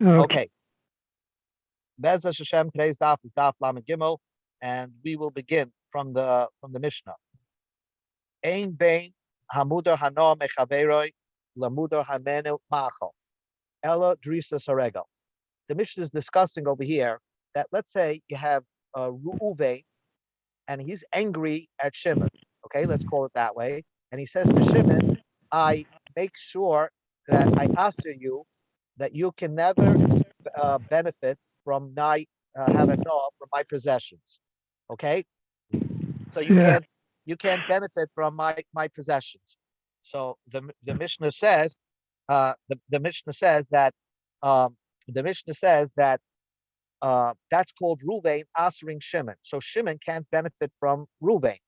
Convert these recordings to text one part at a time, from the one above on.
Okay. Okay, Bezos Hashem, today's daf is daf Lamed Gimel, and we will begin from the Mishnah. Ein bein hamudar hano mechaveroi lamudar hamenu machal ella drisa saregal. The Mishnah is discussing over here that let's say you have Reuven and he's angry at Shimon. Okay, let's call it that way. And he says to Shimon, I make sure that I answer you that you can never benefit from my having no from my possessions. Okay, so Yeah. you can't benefit from my possessions. So the Mishnah says the Mishnah says that um, the Mishnah says that that's called Ruvain answering Shimon. So Shimon can't benefit from Ruvain.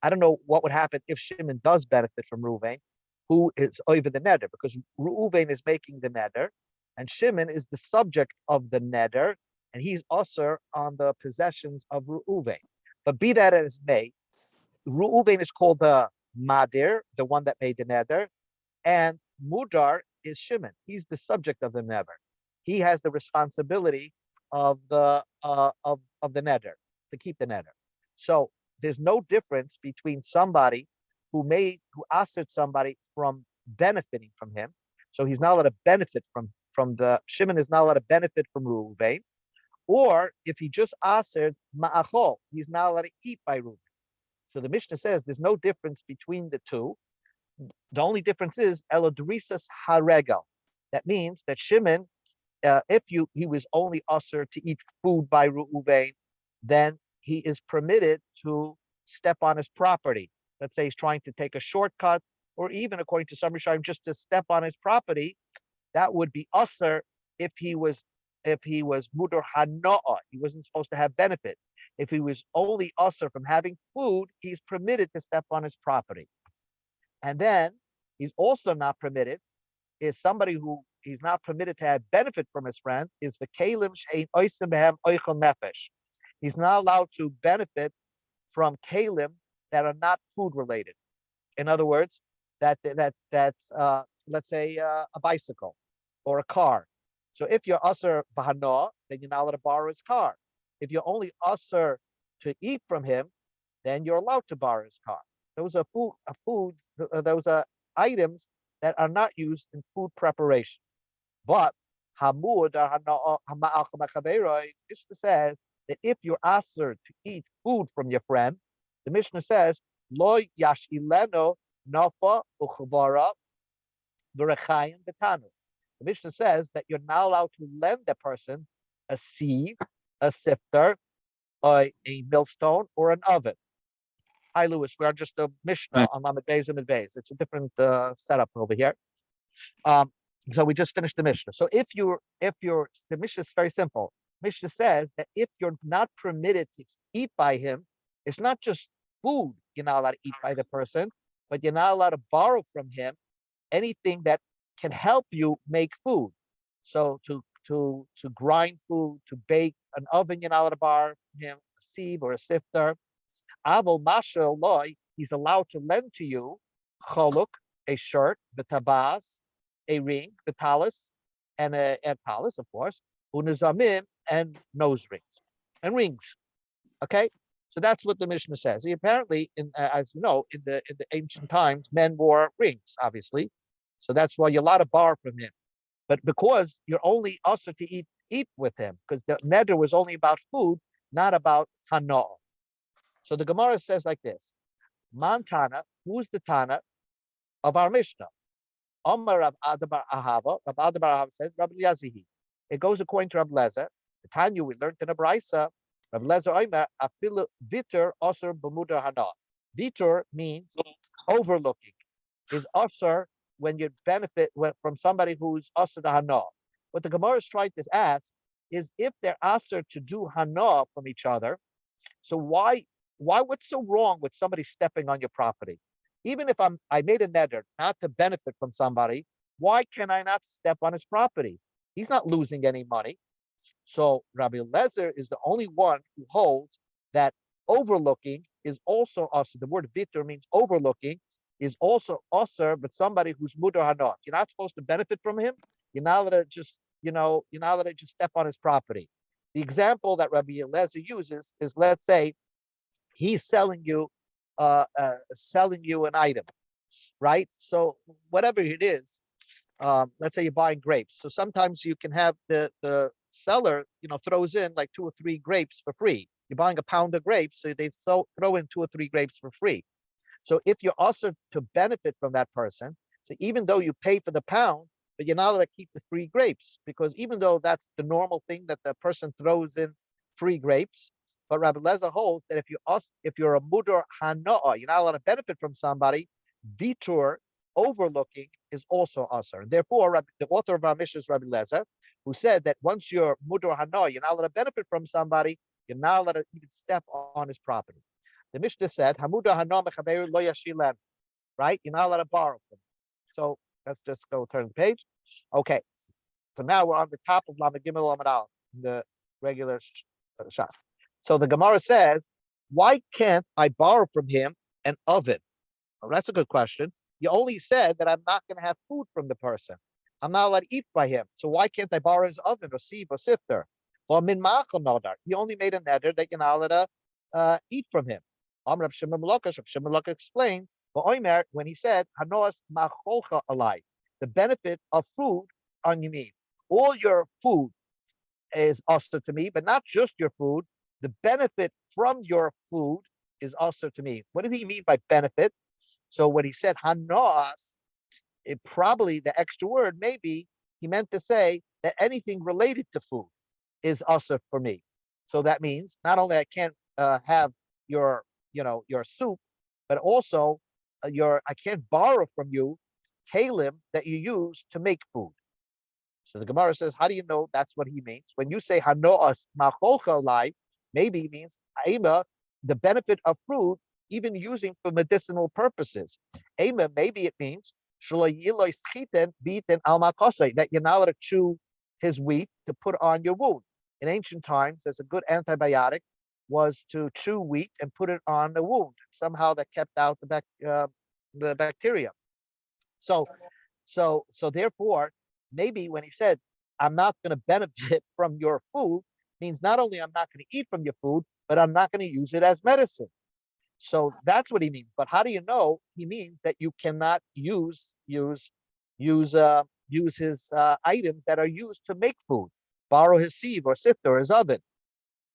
I don't know what would happen if Shimon does benefit from Ruvain, who is over the neder, because Ruvain is making the neder, and Shimon is the subject of the neder, and he's also on the possessions of Ruvain. But be that as it may, Ruvain is called the Madir, the one that made the neder, and Mudar is Shimon. He's the subject of the neder. He has the responsibility of the neder to keep the neder. So there's no difference between somebody who asked somebody from benefiting from him. So he's not allowed to benefit from the Shimon is not allowed to benefit from Reuven, or if he just asked ma'achol, he's not allowed to eat by Reuven. So the Mishnah says there's no difference between the two. The only difference is elodrisas haregal. That means that Shimon, if he was only usher to eat food by Reuven, then he is permitted to step on his property. Let's say he's trying to take a shortcut, or even according to some Rishonim, just to step on his property. That would be usher if he was mudur hanoah. He wasn't supposed to have benefit. If he was only usher from having food, he's permitted to step on his property. And then he's also not permitted is somebody who he's not permitted to have benefit from his friend is the kalim shein oisim behem oichel nefesh. He's not allowed to benefit from kalim that are not food related. In other words, that's let's say a bicycle or a car. So if you're usher bahano, then you're not allowed to borrow his car. If you're only usher to eat from him, then you're allowed to borrow his car. Those are foods. Those are items that are not used in food preparation. But Hamud Mishnah says that if you're asked to eat food from your friend, the Mishnah says, Lo yashileno nafa uchvara v'rechayim betanu. The Mishnah says that you're not allowed to lend a person a sieve, a sifter, a millstone, or an oven. Hi, Lewis. We are just a Mishnah Right. on Lamed Beis and Beis. It's a different setup over here. Um, so we just finished the Mishnah. So the Mishnah is very simple. Mishnah says that if you're not permitted to eat by him, it's not just food you're not allowed to eat by the person, but you're not allowed to borrow from him anything that can help you make food. So to grind food, to bake an oven, you're not allowed to borrow from him, a sieve or a sifter. Avol Masha Loy, he's allowed to lend to you choluk, a shirt, the tabaz, a ring, the talis, and a talis, of course, unizamim, and nose rings and rings. Okay, so that's what the Mishnah says. Apparently, as you know, in the ancient times, men wore rings, obviously, so that's why you're allowed to borrow from him. But because you're only also to eat with him, because the neder was only about food, not about hanoah. So the Gemara says like this: Man Tana, who's the Tana of our Mishnah? Omar Rav Adabar Ahava. Rav Adabar Ahava says Rav Yazihi. It goes according to Rav Lezer. The Tanya we learned in a brisa. Rav Lezer Omer afilu vitur osir b'mudar hana. Vitur means overlooking. Is osir when you benefit from somebody who's osir to hana. What the Gemara is trying to ask is if they're osir to do hana from each other. So why what's so wrong with somebody stepping on your property? Even if I made a neder not to benefit from somebody, why can I not step on his property? He's not losing any money. So Rabbi Lezer is the only one who holds that overlooking is also usher. The word vitur means overlooking is also usher, but somebody who's mudar hanot. You're not supposed to benefit from him. You're not allowed to just you're not allowed to just step on his property. The example that Rabbi Eliezer uses is, let's say he's selling you an item, right? So whatever it is, let's say you're buying grapes. So sometimes you can have the seller, throws in like 2 or 3 grapes for free. You're buying a pound of grapes, so they throw in 2 or 3 grapes for free. So if you're also to benefit from that person, so even though you pay for the pound, but you're not allowed to keep the free grapes, because even though that's the normal thing that the person throws in free grapes, but Rabbi Lezer holds that if you're a mudur hanoah, you're not allowed to benefit from somebody. Vitur, overlooking, is also usher. Therefore, the author of our Mishnah is Rabbi Lezer, who said that once you're mudur hanoah, you're not allowed to benefit from somebody. You're not allowed to even step on his property. The Mishnah said, Hamuda Hana Mechaber Lo Yashilen, right? You're not allowed to borrow from him. So let's just go turn the page. Okay. So now we're on the top of Lamed Gimel Lamed Aleph, the regular shop. So the Gemara says, why can't I borrow from him an oven? Well, that's a good question. You only said that I'm not going to have food from the person. I'm not allowed to eat by him. So why can't I borrow his oven or sieve or sifter? Well, min ma'achal nodar. He only made a neder that you're not allowed to eat from him. Rab Shimon Malaka explained, when he said, Hanoas macholcha alai, the benefit of food on you mean. All your food is also to me, but not just your food. The benefit from your food is also to me. What did he mean by benefit? So when he said hanoas, it probably the extra word maybe he meant to say that anything related to food is also for me. So that means not only I can't have your your soup, but also I can't borrow from you kalim that you use to make food. So the Gemara says, how do you know that's what he means? When you say hanoas macholcha lai, maybe he means aima, the benefit of fruit, even using for medicinal purposes. Aima, maybe it means that you're not allowed to chew his wheat to put on your wound. In ancient times, there's a good antibiotic was to chew wheat and put it on the wound. Somehow that kept out the bacteria. So therefore, maybe when he said, I'm not going to benefit from your food, means not only I'm not going to eat from your food, but I'm not going to use it as medicine. So that's what he means. But how do you know? He means that you cannot use his items that are used to make food. Borrow his sieve or sifter or his oven.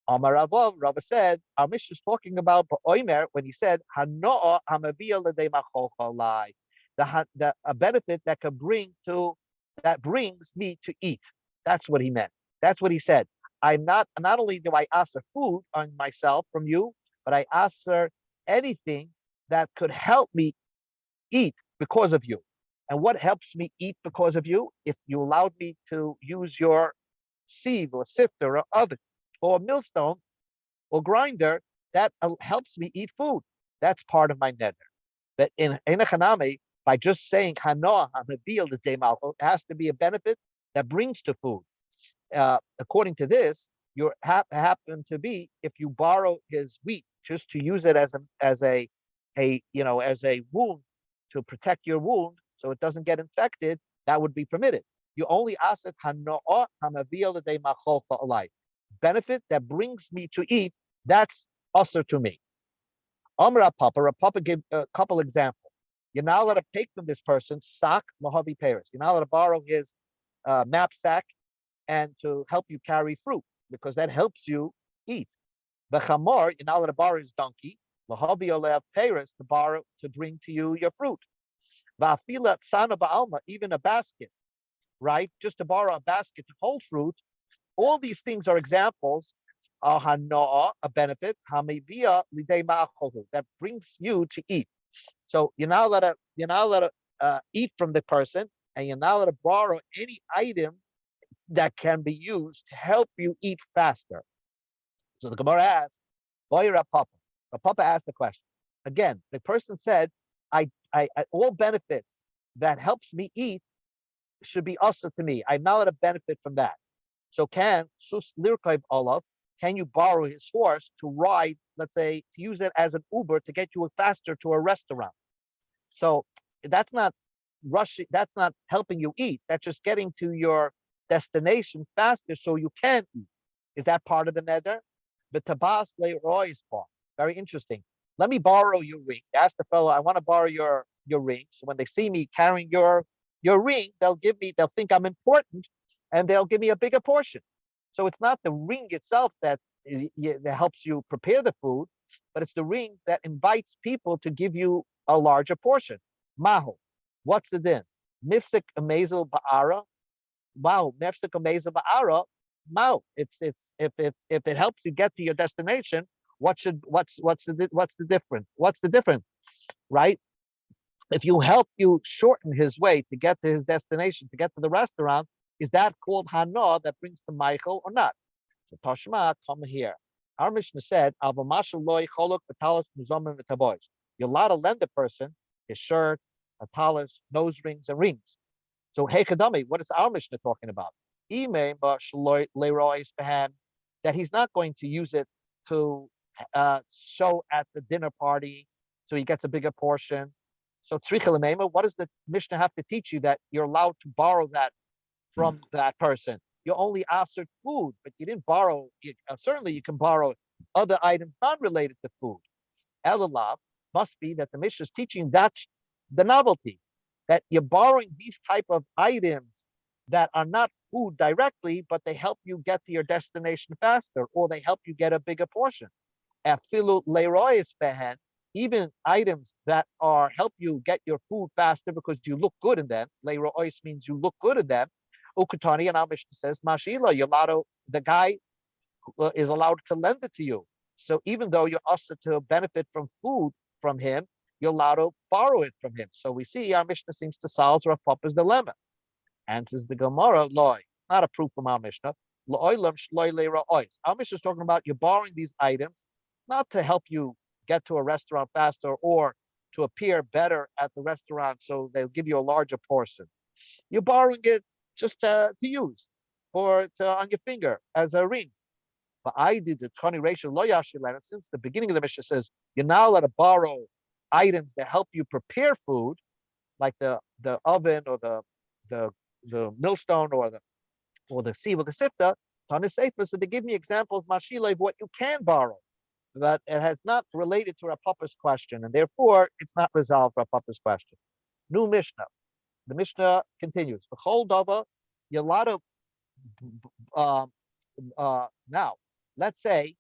Amar Ravav, Rava said, our Mishnah is talking about Oimer when he said, Hanoah hamaviyah l'dei macholchalai, the a benefit that that brings me to eat. That's what he meant. That's what he said. Not only do I ask for food on myself from you, but I ask for anything that could help me eat because of you. And what helps me eat because of you? If you allowed me to use your sieve or sifter or oven or millstone or grinder, that helps me eat food. That's part of my neder. That in a chanami, by just saying hanoah hamabil the day malchol, it has to be a benefit that brings to food. According to this, you happen to be if you borrow his wheat just to use it as a wound to protect your wound so it doesn't get infected, that would be permitted. You only ask it hanoah hamabil the day malchol alai, benefit that brings me to eat. That's also to me. Amra Papa gave a couple examples. You're not allowed to take from this person sak lahavi paris. You're not allowed to borrow his knapsack and to help you carry fruit because that helps you eat. The chamor, you're not allowed to borrow his donkey. Lahavi olev paris to bring to you your fruit. Va'afila tzana ba'alma, even a basket, right? Just to borrow a basket to hold fruit. All these things are examples of hanoah, a benefit, hamivia lidei ma'achohu, that brings you to eat. So you're not allowed to eat from the person, and you're not allowed to borrow any item that can be used to help you eat faster. So the Gemara asks, "Boy, Rav Papa." Rav Papa asked the question again. The person said, "I all benefits that helps me eat should be also to me. I'm not allowed to benefit from that." So can sus lirkaiv olav, can you borrow his horse to ride, let's say, to use it as an Uber to get you faster to a restaurant? So that's not rushing, that's not helping you eat. That's just getting to destination faster so you can eat. Is that part of the neder? The tabas le'rois part. Very interesting. Let me borrow your ring. Ask the fellow, I want to borrow your ring. So when they see me carrying your ring, they'll think I'm important, and they'll give me a bigger portion. So it's not the ring itself that helps you prepare the food, but it's the ring that invites people to give you a larger portion. Mahu. What's the din? Mifsik amazel ba'ara. Wow, mifsik amazel ba'ara. Wow, it's if it helps you get to your destination, what's the difference? What's the difference, right? If you shorten his way to get to his destination, to get to the restaurant, is that called hana that brings to Michael or not? So Tashma, come here. Our Mishnah said, you're allowed to lend a person his shirt, a talis, nose rings, and rings. So hey Kadami, what is our Mishnah talking about? That he's not going to use it to show at the dinner party so he gets a bigger portion. So what does the Mishnah have to teach you that you're allowed to borrow that from that person? You only asked food, but you didn't borrow. Certainly, you can borrow other items not related to food. Elalav must be that the Mishnah is teaching that's the novelty, that you're borrowing these type of items that are not food directly, but they help you get to your destination faster, or they help you get a bigger portion. Afilu leroyis behen, even items that help you get your food faster because you look good in them. Leroyis means you look good in them. Ukutani, and our Mishnah says, Mashila, the guy is allowed to lend it to you. So even though you're also to benefit from food from him, you're allowed to borrow it from him. So we see our Mishnah seems to solve Rav Papa's dilemma. Answers the Gemara, loy. Not a proof from our Mishnah. Our Mishnah is talking about you're borrowing these items not to help you get to a restaurant faster or to appear better at the restaurant so they'll give you a larger portion. You're borrowing it just to use or on your finger as a ring. But I did the Tony Rachel Loyashilan. Since the beginning of the Mishnah says you're now allowed to borrow items that help you prepare food, like the oven or the millstone or the sieve or the sifta. Tony Sefer, so they give me examples, Mashila, of what you can borrow. But it has not related to Rapapa's question, and therefore it's not resolved Rapapa's question. New Mishnah. The Mishnah continues. The whole dava, you're allowed to now, let's say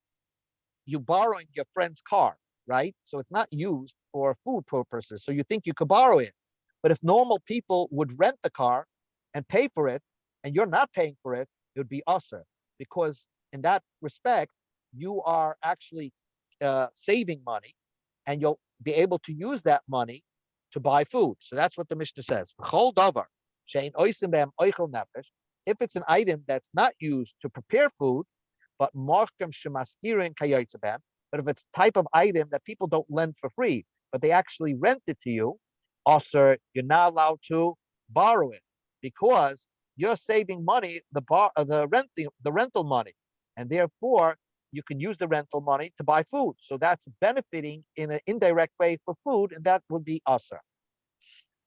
you're borrowing your friend's car, right? So it's not used for food purposes. So you think you could borrow it. But if normal people would rent the car and pay for it, and you're not paying for it, it would be usher. Because in that respect, you are actually saving money, and you'll be able to use that money to buy food. So that's what the Mishnah says. If it's an item that's not used to prepare food, but if it's type of item that people don't lend for free, but they actually rent it to you, also you're not allowed to borrow it because you're saving money, the rental money, and therefore you can use the rental money to buy food. So that's benefiting in an indirect way for food, and that would be usher.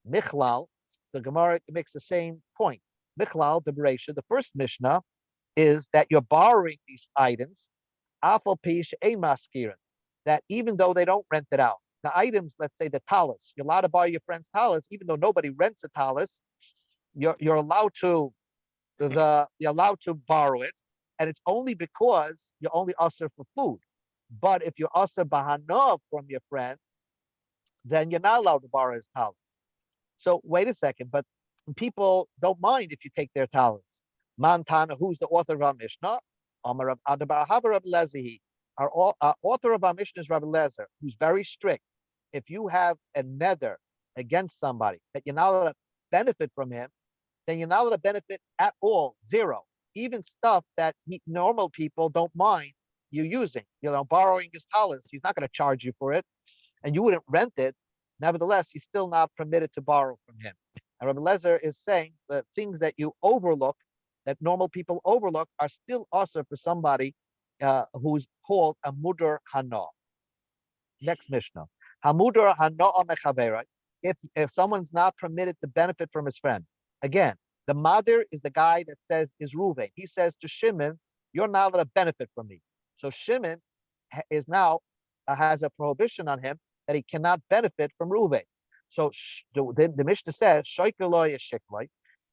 Michlal, so Gemara makes the same point. Michlal, the Bereisha, the first Mishnah, is that you're borrowing these items, afal pish a maskirin, that even though they don't rent it out, the items, let's say the talis, you're allowed to borrow your friend's talis, even though nobody rents a talis, you're allowed to borrow it, and it's only because you're only usher for food. But if you're usher bahana from your friend, then you're not allowed to borrow his talis. So wait a second, but people don't mind if you take their talents. Mantana, who's the author of our Mishnah? Amar Adabar Havar Lezihi. Our author of our Mishnah is Rabbi Lezer, who's very strict. If you have a nether against somebody that you're not allowed to benefit from him, then you're not allowed to benefit at all, zero. Even stuff that normal people don't mind you using. Borrowing his talents, he's not going to charge you for it, and you wouldn't rent it. Nevertheless, you're still not permitted to borrow from him. And Rabbi Lezer is saying that things that you overlook, that normal people overlook, are still also for somebody who's called a mudar hana. Next Mishnah. Hamudar hana mechavera. If someone's not permitted to benefit from his friend, again, The Madir is the guy that says is Ruvain. He says to Shimon, "You're not going to benefit from me." So Shimon is now has a prohibition on him that he cannot benefit from Ruvain. So the Mishnah says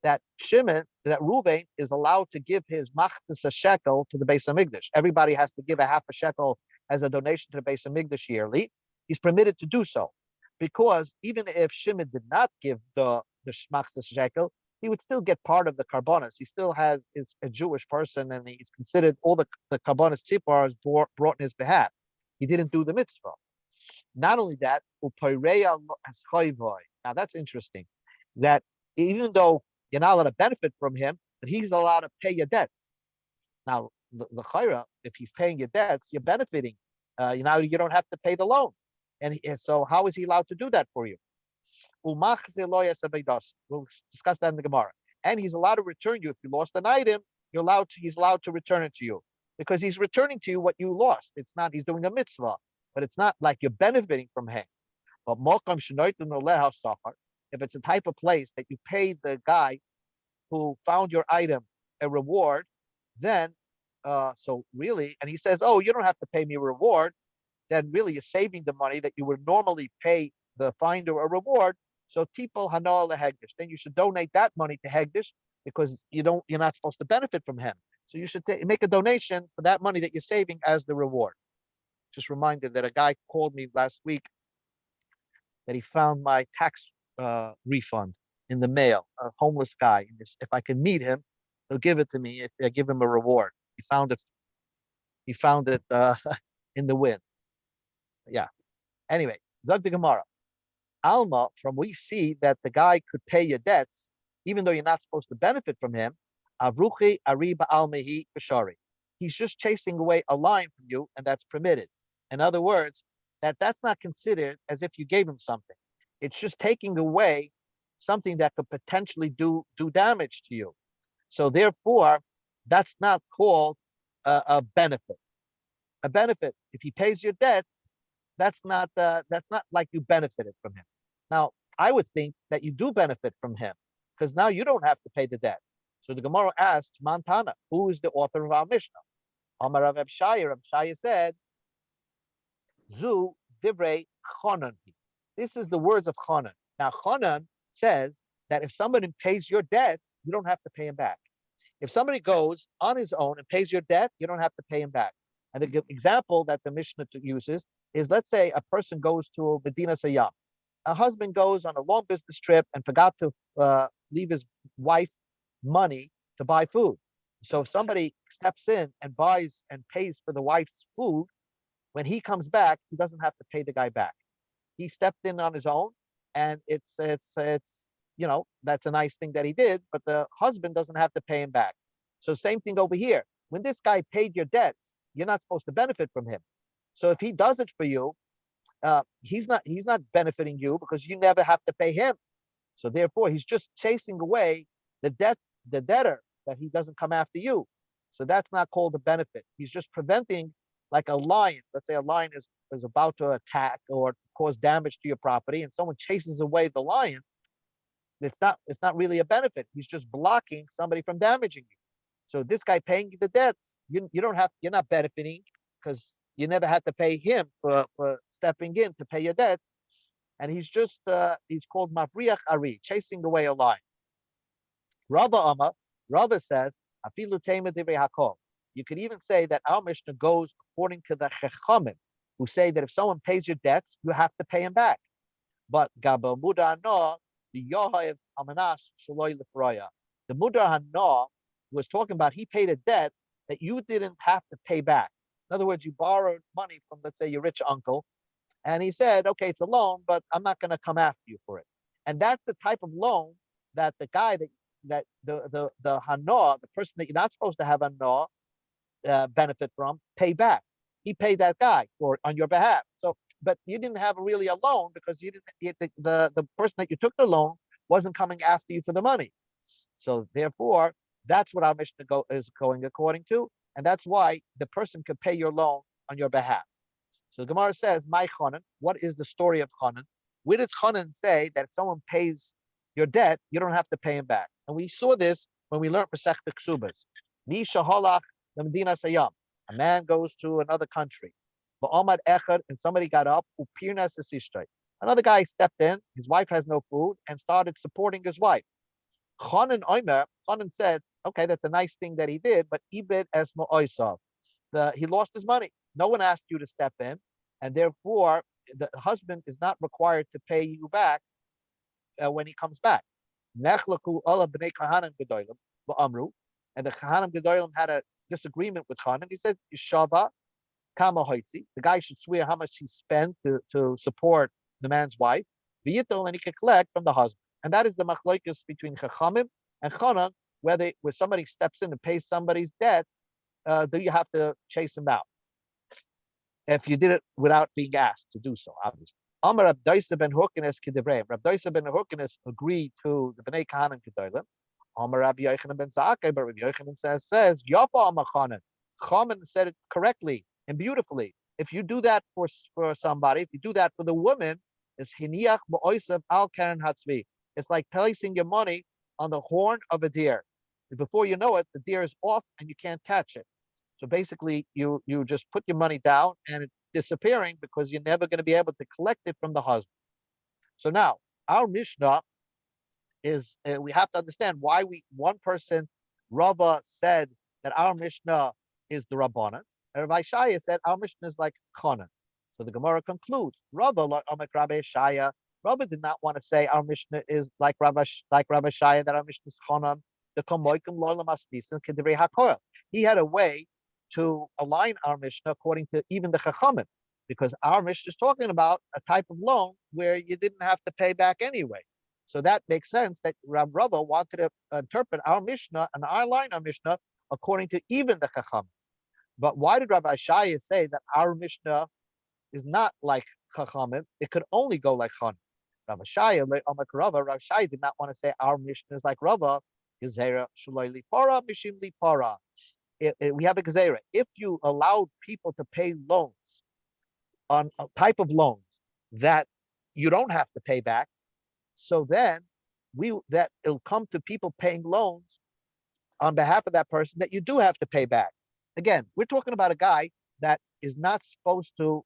that Shimon, that Ruvain is allowed to give his machzis a shekel to the Beis Hamikdash. Everybody has to give a half a shekel as a donation to the Beis Hamikdash yearly. He's permitted to do so, because even if Shimon did not give the machzis shekel, he would still get part of the karbonas. He still is a Jewish person, and he's considered all the karbonas tzipar is brought in his behalf. He didn't do the mitzvah. Not only that, now that's interesting. That even though you're not allowed to benefit from him, but he's allowed to pay your debts. Now, the chayra, if he's paying your debts, you're benefiting. You don't have to pay the loan. And so how is he allowed to do that for you? We'll discuss that in the Gemara. And he's allowed to return you. If you lost an item, he's allowed to return it to you, because he's returning to you what you lost. It's not, he's doing a mitzvah, but it's not like you're benefiting from him. But if it's a type of place that you paid the guy who found your item a reward, then so really, and he says, "Oh, you don't have to pay me a reward," then really you're saving the money that you would normally pay the finder a reward. So tipol hana lehegdish. Then you should donate that money to Hegdish, because you're not supposed to benefit from him. So you should make a donation for that money that you're saving as the reward. Just reminded that a guy called me last week that he found my tax refund in the mail. A homeless guy. If I can meet him, he'll give it to me if I give him a reward. He found it. He found it in the wind. Yeah. Anyway, Zog the Gemara. Alma, from we see that the guy could pay your debts, even though you're not supposed to benefit from him. Avruchi ariba almehi b'shari. He's just chasing away a line from you, and that's permitted. In other words, that's not considered as if you gave him something. It's just taking away something that could potentially do damage to you. So therefore, that's not called a benefit. A benefit, if he pays your debt, that's not like you benefited from him. Now, I would think that you do benefit from him, because now you don't have to pay the debt. So the Gemara asks, Montana, who is the author of our Mishnah? Amar Rav Shaya said, Zu divrei Chonan. This is the words of Chonan. Now, Chonan says that if somebody pays your debts, you don't have to pay him back. If somebody goes on his own and pays your debt, you don't have to pay him back. And the example that the Mishnah uses is, let's say a person goes to Medina Sayyam. A husband goes on a long business trip and forgot to leave his wife money to buy food. So if somebody steps in and buys and pays for the wife's food, when he comes back, he doesn't have to pay the guy back. He stepped in on his own, and it's that's a nice thing that he did, but the husband doesn't have to pay him back. So same thing over here. When this guy paid your debts, you're not supposed to benefit from him. So if he does it for you, he's not benefiting you, because you never have to pay him. So therefore, he's just chasing away the debtor, that he doesn't come after you. So that's not called a benefit. He's just preventing, like a lion. Let's say a lion is about to attack or cause damage to your property, and someone chases away the lion. It's not really a benefit. He's just blocking somebody from damaging you. So this guy paying you the debts, you're not benefiting, because you never had to pay him for stepping in to pay your debts. And he's called Mavriach Ari, chasing away a lion. Rava says, Afilu Tema Divrei Hakol. You could even say that our Mishnah goes according to the Chechamim, who say that if someone pays your debts, you have to pay him back. But Gabel Mudar Hana, the Yohav Amanash Shaloi Lefroya. The Mudar Hana was talking about, he paid a debt that you didn't have to pay back. In other words, you borrowed money from, let's say, your rich uncle, and he said, okay, it's a loan, but I'm not going to come after you for it. And that's the type of loan that the guy that the hana, the person that you're not supposed to have hana benefit from, pay back. He paid that guy on your behalf. So, but you didn't have really a loan, because the person that you took the loan wasn't coming after you for the money. So therefore, that's what our Mishnah is going according to, and that's why the person could pay your loan on your behalf. So the Gemara says, "My Chonan, what is the story of Chonan? Where does Chonan say that if someone pays your debt, you don't have to pay him back. And we saw this when we learned Masech Ksubas. Mi shaholach lemdina sayam. A man goes to another country. Ba'amad echad, and somebody got up. Upirnas esishtay. Another guy stepped in. His wife has no food and started supporting his wife. Chanan said, okay, that's a nice thing that he did, but ibid es mo'oisav. He lost his money. No one asked you to step in, and therefore the husband is not required to pay you back when he comes back. Nechlaku ala b'nei kahanim gedolim ba'amru, and the kahanim gedolim had a disagreement with Chanan. He said, Shava kama hoitzi. The guy should swear how much he spent to support the man's wife. V'yitol, and he can collect from the husband. And that is the machlokes between Chachamim and Chanan, where somebody steps in and pays somebody's debt, do you have to chase him out? If you did it without being asked to do so, obviously. Amar Rab Daisa ben Hurkenes kidevreim. Rab Daisa ben Hurkenes agreed to the Bnei Kahanim kedolim. Amar Rabbi Yochanan ben Zakkai, but Rabbi Yochanan says Yafa Amar Chanan. Chanan said it correctly and beautifully. If you do that for somebody, if you do that for the woman, it's hiniach ba'oisav al karen hatzvi. It's like placing your money on the horn of a deer. And before you know it, the deer is off and you can't catch it. So basically, you just put your money down and it's disappearing because you're never going to be able to collect it from the husband. So now, our Mishnah is, we have to understand why one person, Rava, said that our Mishnah is the Rabbanan, and Rabbi Shaya said our Mishnah is like Chanan. So the Gemara concludes, Rava, like Rabbi Shaya, Rava did not want to say our Mishnah is like Rabbi Shaya, that our Mishnah is Chanan. He had a way to align our Mishnah according to even the Chachamim, because our Mishnah is talking about a type of loan where you didn't have to pay back anyway. So that makes sense that Rava wanted to interpret our Mishnah and align our Mishnah according to even the Chachamim. But why did Rabbi Shaya say that our Mishnah is not like Chachamim? It could only go like Chanan. Rabbi Shaya did not want to say our Mishnah is like Rava. We have a gezerah. If you allowed people to pay loans on a type of loans that you don't have to pay back, so then it'll come to people paying loans on behalf of that person that you do have to pay back. Again, we're talking about a guy that is not supposed to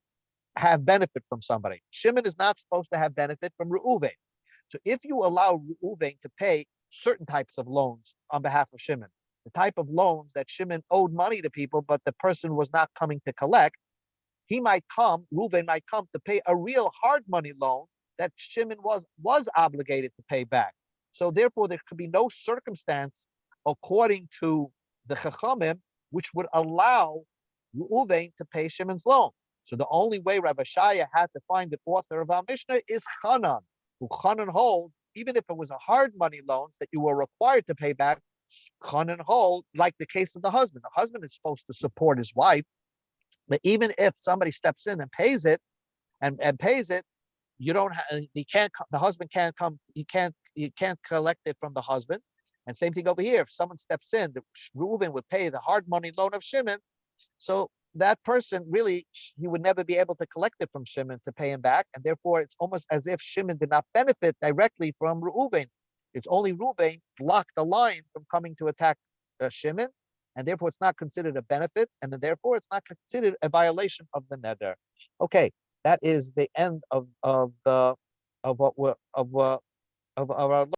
have benefit from somebody. Shimon is not supposed to have benefit from Reuven. So if you allow Reuven to pay certain types of loans on behalf of Shimon, the type of loans that Shimon owed money to people, but the person was not coming to collect, Reuven might come to pay a real hard money loan that Shimon was obligated to pay back. So therefore, there could be no circumstance, according to the Chachamim, which would allow Reuven to pay Shimon's loan. So the only way Rabbi Shaya had to find the author of our Mishnah is Chanan, who Chanan holds, even if it was a hard money loans that you were required to pay back, Chanan holds, like the case of the husband. The husband is supposed to support his wife, but even if somebody steps in and pays it, you don't have, the husband can't come, you can't collect it from the husband. And same thing over here. If someone steps in, Reuven would pay the hard money loan of Shimon. So that person really, he would never be able to collect it from Shimon to pay him back. And therefore, it's almost as if Shimon did not benefit directly from Reuven. It's only Reuven blocked the line from coming to attack Shimon. And therefore, it's not considered a benefit. And then therefore, it's not considered a violation of the neder. Okay, that is the end of our